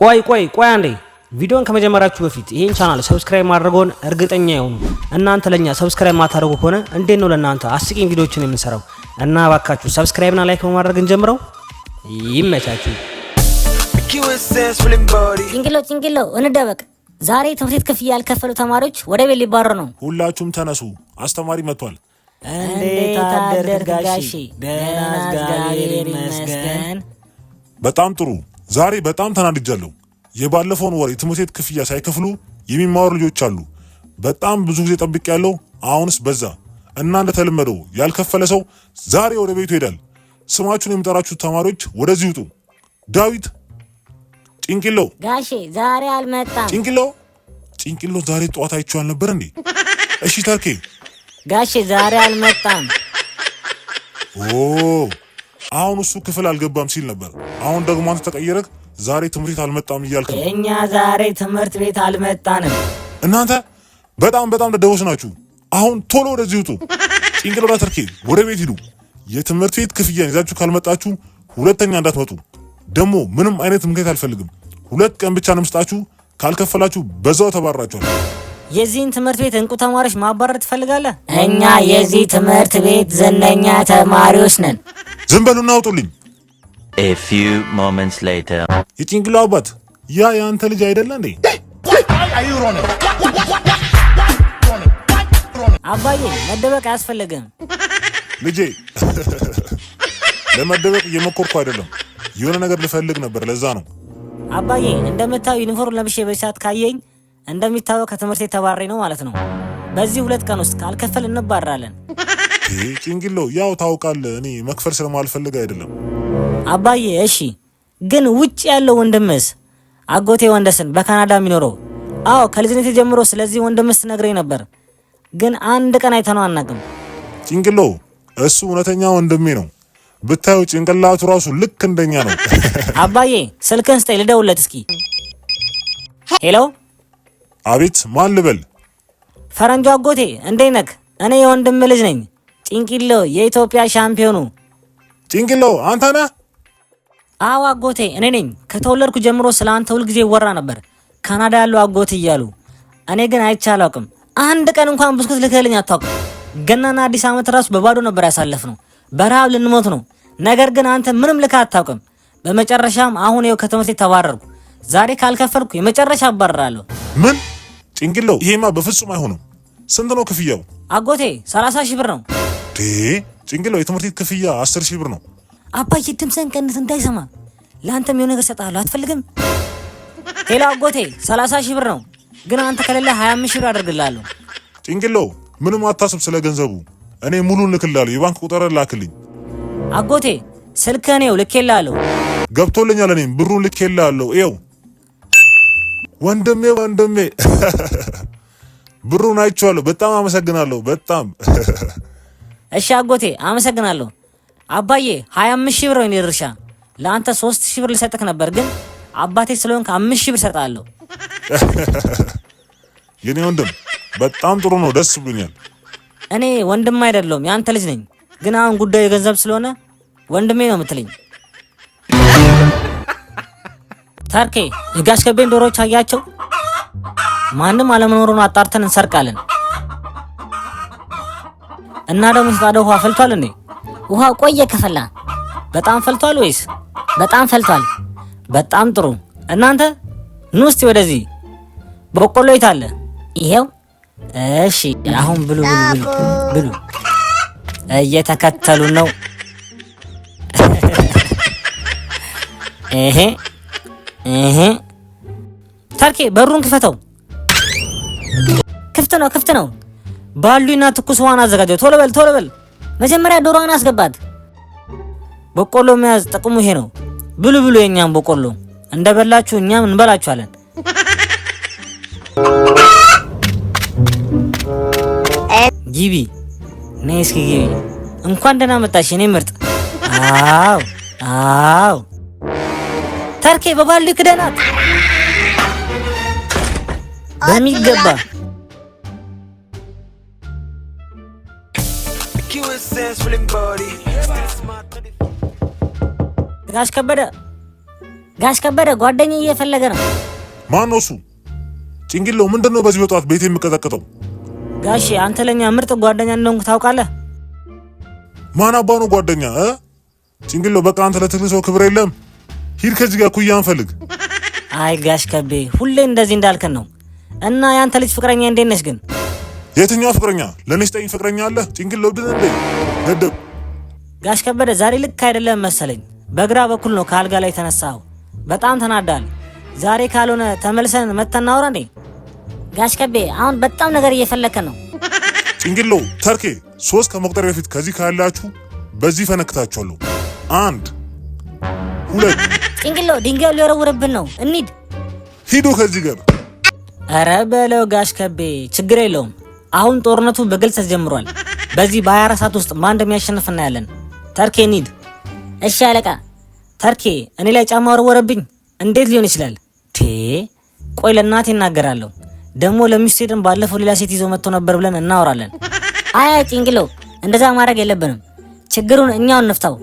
ቆይ አንዴ ቪዲዮን ከመጀመራችሁ በፊት ይሄን ቻናል ሰብስክራይብ ማድረግዎን እርግጠኛ ይሁኑ። እናንተ ለኛ ሰብስክራይብ ማታደርጉ ከሆነ እንዴት ነው ለእናንተ አስቂኝ ቪዲዮዎችን የምንሰራው? እና ባካችሁ ሰብስክራይብ እና ላይክ በማድረግ እንጀምረው። ይመቻችሁ። ጭንቅሎ እንደበቅ። ዛሬ ትምህርት ቤት ክፍያ ያልከፈሉ ተማሪዎች ወደ ቤት ሊባረሩ ነው። ሁላችሁም ተነሱ፣ አስተማሪ መጥቷል። እንዴት አደርክ ጋሼ? ደህና እግዚአብሔር ይመስገን። በጣም ጥሩ። ዛሬ በጣም ተናድጃለሁ። የባለፈውን ወር የትምህርት ቤት ክፍያ ሳይከፍሉ የሚማሩ ልጆች አሉ። በጣም ብዙ ጊዜ ጠብቄያለሁ። አሁንስ በዛ እና እንደተለመደው ያልከፈለ ሰው ዛሬ ወደ ቤቱ ይሄዳል። ስማችሁን የምጠራችሁ ተማሪዎች ወደዚህ ውጡ። ዳዊት፣ ጭንቅሎ ጋሼ ዛሬ አልመጣም። ጭንቅሎ ዛሬ ጠዋት አይቼው አልነበር እንዴ? እሺ ተርኬ ጋሼ ዛሬ አልመጣም። አሁን እሱ ክፍል አልገባም ሲል ነበር። አሁን ደግሞ አንተ ተቀየረክ። ዛሬ ትምህርት ቤት አልመጣም እያልክ ነው። እኛ ዛሬ ትምህርት ቤት አልመጣንም። እናንተ በጣም ደደቦች ናችሁ። አሁን ቶሎ ወደዚህ ውጡ። ጭንቅሎና ተርኬ ወደ ቤት ሂዱ። የትምህርት ቤት ክፍያን ይዛችሁ ካልመጣችሁ ሁለተኛ እንዳትመጡ። ደግሞ ምንም አይነት ምክንያት አልፈልግም። 2 ቀን ብቻ ነው የምስጣችሁ። ካልከፈላችሁ በዛው ተባራችኋል። የዚህን ትምህርት ቤት እንቁ ተማሪዎች ማባረር ትፈልጋለህ? እኛ የዚህ ትምህርት ቤት ዝነኛ ተማሪዎች ነን። ዝም በሉና አውጡልኝ። A few moments later. የጭንቅሎ አባት ያ ያንተ ልጅ አይደለ እንዴ? አባዬ መደበቅ አያስፈልግም። ልጄ ለመደበቅ እየሞከርኩ አይደለም። የሆነ ነገር ልፈልግ ነበር፣ ለዛ ነው። አባዬ እንደምታው ዩኒፎርም ለብሼ በሰዓት ካየኝ እንደሚታወቅ ከትምህርት ቤት ተባረሬ ነው ማለት ነው። በዚህ 2 ቀን ውስጥ ካልከፈል እንባረራለን። ጭንቅሎ ያው ታውቃለህ፣ እኔ መክፈል ስለማልፈልግ አይደለም። አባዬ እሺ፣ ግን ውጭ ያለው ወንድምስ አጎቴ ወንደስን በካናዳ የሚኖረው? አዎ ከልጅነቴ ጀምሮ ስለዚህ ወንድምስ ነግረኝ ነበር፣ ግን አንድ ቀን አይተነው አናውቅም። ጭንቅሎ እሱ እውነተኛ ወንድሜ ነው። ብታዩ ጭንቅላቱ ራሱ ልክ እንደኛ ነው። አባዬ ስልክህን ስጠኝ ልደውልለት እስኪ። ሄሎ። አቤት፣ ማን ልበል? ፈረንጆ አጎቴ እንዴት ነህ? እኔ የወንድም ልጅ ነኝ። ጭንቅሎ የኢትዮጵያ ሻምፒዮኑ። ጭንቅሎ አንተ ነህ? አዎ አጎቴ እኔ ነኝ። ከተወለድኩ ጀምሮ ስለ አንተ ሁልጊዜ ይወራ ነበር፣ ካናዳ ያለው አጎቴ እያሉ። እኔ ግን አይቼ አላውቅም። አንድ ቀን እንኳን ብስኩት ልከልኝ አታውቅም። ገናና አዲስ ዓመት ራሱ በባዶ ነበር ያሳለፍነው። በረሃብ ልንሞት ነው። ነገር ግን አንተ ምንም ልካ አታውቅም። በመጨረሻም አሁን ይኸው ከትምህርት ቤት ተባረርኩ። ዛሬ ካልከፈልኩ የመጨረሻ አባረራለሁ። ምን? ጭንቅሎ ይሄማ በፍጹም አይሆንም። ስንት ነው ክፍያው? አጎቴ 30 ሺህ ብር ነው። ጭንቅሎ የትምህርት ቤት ክፍያ 10 ሺህ ብር ነው። አባዬ ድምፅህን ቀንስ እንዳይሰማ። ለአንተም የሆነ ነገር እሰጥሃለሁ፣ አትፈልግም? ሄሎ አጎቴ 30 ሺህ ብር ነው፣ ግን አንተ ከሌለ 25 ሺህ ብር አደርግልሃለሁ። ጭንቅሎ ምንም አታስብ ስለ ገንዘቡ። እኔ ሙሉን ልክልሃለሁ። የባንክ ቁጥር ላክልኝ። አጎቴ ስልክህን ይኸው ልኬልሃለሁ። ገብቶልኛል። እኔም ብሩን ልኬልሃለሁ። ይኸው ወንድሜ ብሩን አይቼዋለሁ። በጣም አመሰግናለሁ። በጣም እሺ አጎቴ አመሰግናለሁ። አባዬ 25 ሺህ ብር ነው ድርሻ። ለአንተ 3 ሺህ ብር ልሰጥክ ነበር፣ ግን አባቴ ስለሆንክ 5 ሺህ ብር ሰጣለሁ። የኔ ወንድም በጣም ጥሩ ነው፣ ደስ ብሎኛል። እኔ ወንድም አይደለሁም ያንተ ልጅ ነኝ፣ ግን አሁን ጉዳዩ የገንዘብ ስለሆነ ወንድሜ ነው የምትለኝ። ተርኬ የጋሽ ከቤን ዶሮዎች አያቸው? ማንም አለመኖሩን አጣርተን እንሰርቃለን። እና ደግሞ የታደው ውሃ ፈልቷል እንዴ? ውሃው ቆየ ከፈላ። በጣም ፈልቷል ወይስ? በጣም ፈልቷል። በጣም ጥሩ። እናንተ ኑ እስቲ ወደዚህ። በቆሎ የት አለ? ይሄው። እሺ አሁን ብሉ። እየተከተሉ ነው። ተርኬ በሩን ክፈተው። ክፍት ነው። ባሉና ትኩስ ውሃን አዘጋጀው። ቶሎ በል። መጀመሪያ ዶሮዋን አስገባት። በቆሎ መያዝ ጥቅሙ ይሄ ነው። ብሉ። የኛም በቆሎ እንደበላችሁ እኛም እንበላችኋለን። ግቢ፣ ነይ እስኪ ግቢ። እንኳን ደህና መጣሽ የኔ ምርጥ። አዎ ተርኬ በባሉ ክደናት በሚገባ። ጋሽ ጋሽ ከበደ ጓደኛዬ እየፈለገ ነው። ማን ነው እሱ? ጭንቅሎ ምንድነው በዚህ በጧት ቤት የሚቀጠቀጠው? ጋሼ አንተ ለኛ ምርጥ ጓደኛ እንደሆንክ ታውቃለህ። ማን አባ ነው ጓደኛ? ጭንቅሎ በቃ አንተ ለትልቅ ሰው ክብር የለም። ሂድ ከዚህ ጋር ኩያን ፈልግ። አይ ጋሽ ከቤ ሁሌ እንደዚህ እንዳልከን ነው። እና ያንተ ልጅ ፍቅረኛ እንዴት ነሽ ግን? የትኛው ፍቅረኛ? ለኔ ስጠኝ ፍቅረኛ አለ? ጭንቅሎ ብን እንዴ ገደብ። ጋሽ ከበደ ዛሬ ልክ አይደለም መሰለኝ። በግራ በኩል ነው ከአልጋ ላይ ተነሳው። በጣም ተናዳል። ዛሬ ካልሆነ ተመልሰን መተናወራ እንዴ? ጋሽ ከቤ አሁን በጣም ነገር እየፈለከ ነው። ጭንቅሎ ተርኬ 3 ከመቁጠር በፊት ከዚህ ካላችሁ በዚህ ፈነክታችኋለሁ። 1 2 ጭንቅሎ ድንጋይ ሊወረውርብን ነው። እንሂድ። ሂዱ ከዚህ ጋር። አረ በለው ጋሽ ከቤ ችግር የለውም። አሁን ጦርነቱ በግልጽ ተጀምሯል። በዚህ በ24 ሰዓት ውስጥ ማን እንደሚያሸንፍ እናያለን። ተርኬ እንሂድ። እሺ አለቃ። ተርኬ እኔ ላይ ጫማ ወረወረብኝ። እንዴት ሊሆን ይችላል? ቆይ ለእናቴ እናገራለሁ። ደግሞ ለሚስቴድን ባለፈው ሌላ ሴት ይዞ መጥቶ ነበር ብለን እናወራለን። አይ ጭንቅሎ እንደዛ ማድረግ የለብንም። ችግሩን እኛው እንፍታው።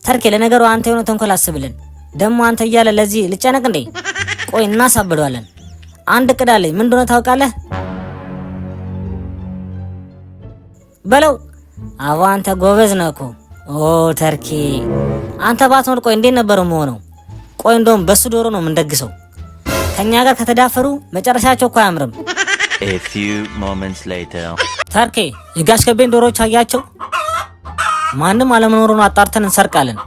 ተርኬ ለነገሩ አንተ የሆነ ተንኮል አስብልን። ደግሞ አንተ እያለ ለዚህ ልጨነቅ እንዴ? ቆይ እናሳብደዋለን። አንድ እቅድ አለኝ። ምን እንደሆነ ታውቃለህ? በለው። አዎ አንተ ጎበዝ ነህ እኮ። ኦ ተርኬ አንተ ባትኖር ቆይ እንዴት ነበር የምሆነው? ቆይ እንደውም በሱ ዶሮ ነው የምንደግሰው። ከኛ ጋር ከተዳፈሩ መጨረሻቸው እኮ አያምርም። A few moments later. ተርኬ የጋሽ ከቤን ዶሮዎች አያቸው? ማንም አለመኖሩን አጣርተን እንሰርቃለን።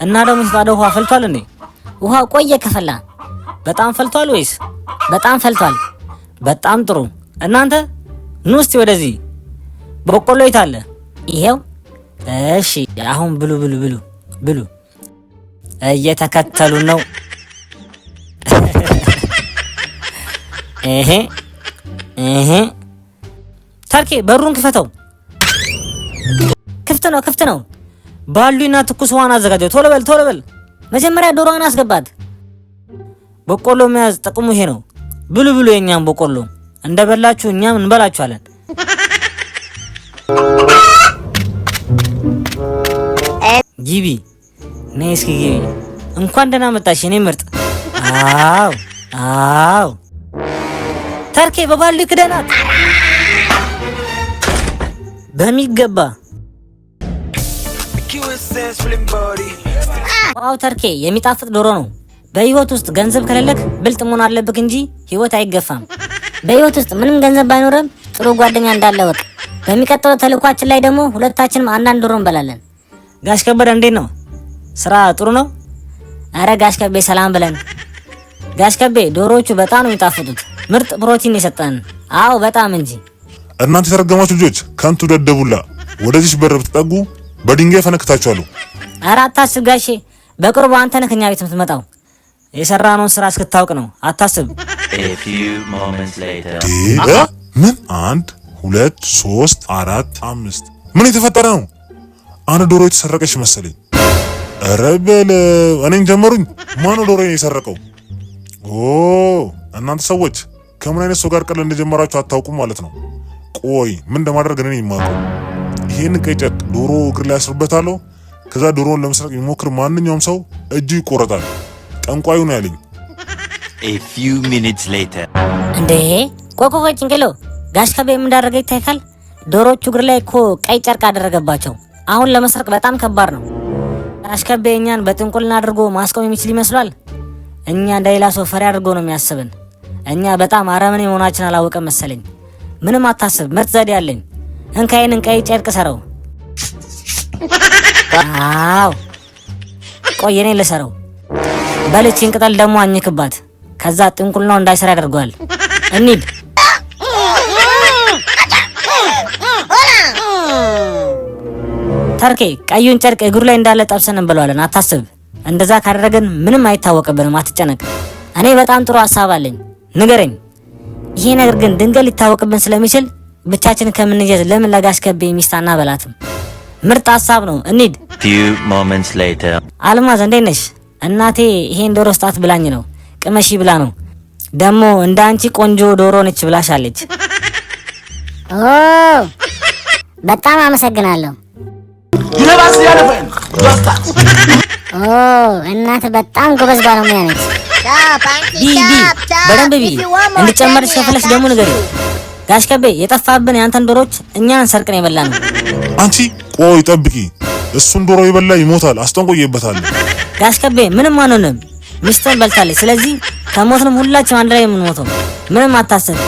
እና ደግሞ የተጣደው ውሃ ፈልቷል እንዴ? ውሃው ቆየ ከፈላ። በጣም ፈልቷል ወይስ? በጣም ፈልቷል። በጣም ጥሩ። እናንተ ኑ እስቲ ወደዚህ። በቆሎ የት አለ? ይሄው። እሺ አሁን ብሉ ብሉ ብሉ ብሉ። እየተከተሉ ነው። ተርኬ በሩን ክፈተው። ክፍት ነው። ባሉና ትኩስ ውሃን አዘጋጀው። ቶሎ በል። መጀመሪያ ዶሮዋን አስገባት። በቆሎ መያዝ ጥቅሙ ይሄ ነው። ብሉ ብሉ። የኛም በቆሎ እንደበላችሁ እኛም እንበላችኋለን። ጊቢ ነይ እስኪ ጊቢ። እንኳን ደህና መጣሽ የኔ ምርጥ። አው ተርኬ በባልዲ ክደናት በሚገባ። ዋው ተርኬ የሚጣፍጥ ዶሮ ነው። በህይወት ውስጥ ገንዘብ ከሌለክ ብልጥ መሆን አለብክ እንጂ ህይወት አይገፋም። በህይወት ውስጥ ምንም ገንዘብ ባይኖርም ጥሩ ጓደኛ እንዳለ ወቅ። በሚቀጥለው ተልኳችን ላይ ደግሞ ሁለታችንም አንዳንድ ዶሮ እንበላለን። ጋሽ ከበደ እንዴት ነው? ስራ ጥሩ ነው? አረ ጋሽ ከቤ ሰላም ብለን። ጋሽ ከቤ ዶሮዎቹ በጣም ነው የሚጣፍጡት። ምርጥ ፕሮቲን የሰጠን። አዎ በጣም እንጂ። እናንተ የተረገማችሁ ልጆች ከንቱ ደደቡላ፣ ወደዚህ በር ብትጠጉ በድንጋይ ፈነክታችኋለሁ። አረ አታስብ ጋሼ፣ በቅርቡ አንተ ነህ እኛ ቤት የምትመጣው። የሰራነውን ስራ እስክታውቅ ነው፣ አታስብ። A few moments later. ምን 1 2 3 4 5 ምን የተፈጠረ ነው? አንድ ዶሮ የተሰረቀች መሰለኝ። ኧረ በለ እኔን ጀመሩኝ። ማን ዶሮ የሰረቀው? ኦ እናንተ ሰዎች ከምን አይነት ሰው ጋር ቀል እንደጀመራችሁ አታውቁም ማለት ነው። ቆይ ምን እንደማደርግ እኔ የማውቀው ይሄን ቀይ ጨርቅ ዶሮ እግር ላይ አስርበታለሁ። ከዛ ዶሮውን ለመስረቅ የሚሞክር ማንኛውም ሰው እጁ ይቆረጣል። ጠንቋዩ ነው ያለኝ። A few minutes later. እንዴ ቆቆቆ ጭንቅሎ ጋሽ ከቤ ምን እንዳደረገ ይታይካል? ዶሮቹ እግር ላይ እኮ ቀይ ጨርቅ አደረገባቸው። አሁን ለመስረቅ በጣም ከባድ ነው። ጋሽ ከቤ እኛን በጥንቁልና አድርጎ ማስቆም የሚችል ይመስላል። እኛ እንደሌላ ሰው ፈሪ አድርጎ ነው የሚያስብን። እኛ በጣም አረመኔ መሆናችን አላወቀም መሰለኝ። ምንም አታስብ፣ ምርጥ ዘዴ አለኝ። እንካይን ቀይ ጨርቅ ሰረው። አዎ ቆይ እኔ ልሰረው። በልቺን ቅጠል ደግሞ አኝክባት። ከዛ ጥንቁልናው እንዳይሰራ ያደርገዋል። እንሂድ። ተርኬ ቀዩን ጨርቅ እግሩ ላይ እንዳለ ጠብሰን እንበለዋለን። አታስብ። እንደዛ ካደረገን ምንም አይታወቅብንም። አትጨነቅ። እኔ በጣም ጥሩ ሀሳብ አለኝ። ንገረኝ። ይሄ ነገር ግን ድንገት ሊታወቅብን ስለሚችል ብቻችን ከምንጀዝ ለምን ለጋሽ ከቤ ሚስት አናበላትም? ምርጥ ሀሳብ ነው። እንሂድ። Few moments later. አልማዝ እንዴት ነሽ? እናቴ ይሄን ዶሮ ስጣት ብላኝ ነው። ቅመሺ ብላ ነው። ደግሞ እንደ አንቺ ቆንጆ ዶሮ ነች ብላሻለች። ኦ በጣም አመሰግናለሁ። ኦ እናት በጣም ጎበዝ ባለሙያ ነች። ቢ በደንብ ቢ እንድጨመር ከፈለሽ ደግሞ ንገሪ። ጋሽ ከቤ የጠፋብን ያንተን ዶሮች እኛን ሰርቀን የበላን። አንቺ ቆይ ጠብቂ፣ እሱን ዶሮ የበላ ይሞታል፣ አስጠንቆየበታል። ጋሽ ከቤ ምንም አንሆንም፣ ሚስትን በልታለች። ስለዚህ ከሞትንም ሁላችን አንድ ላይ የምንሞተው። ምንም አታስብ።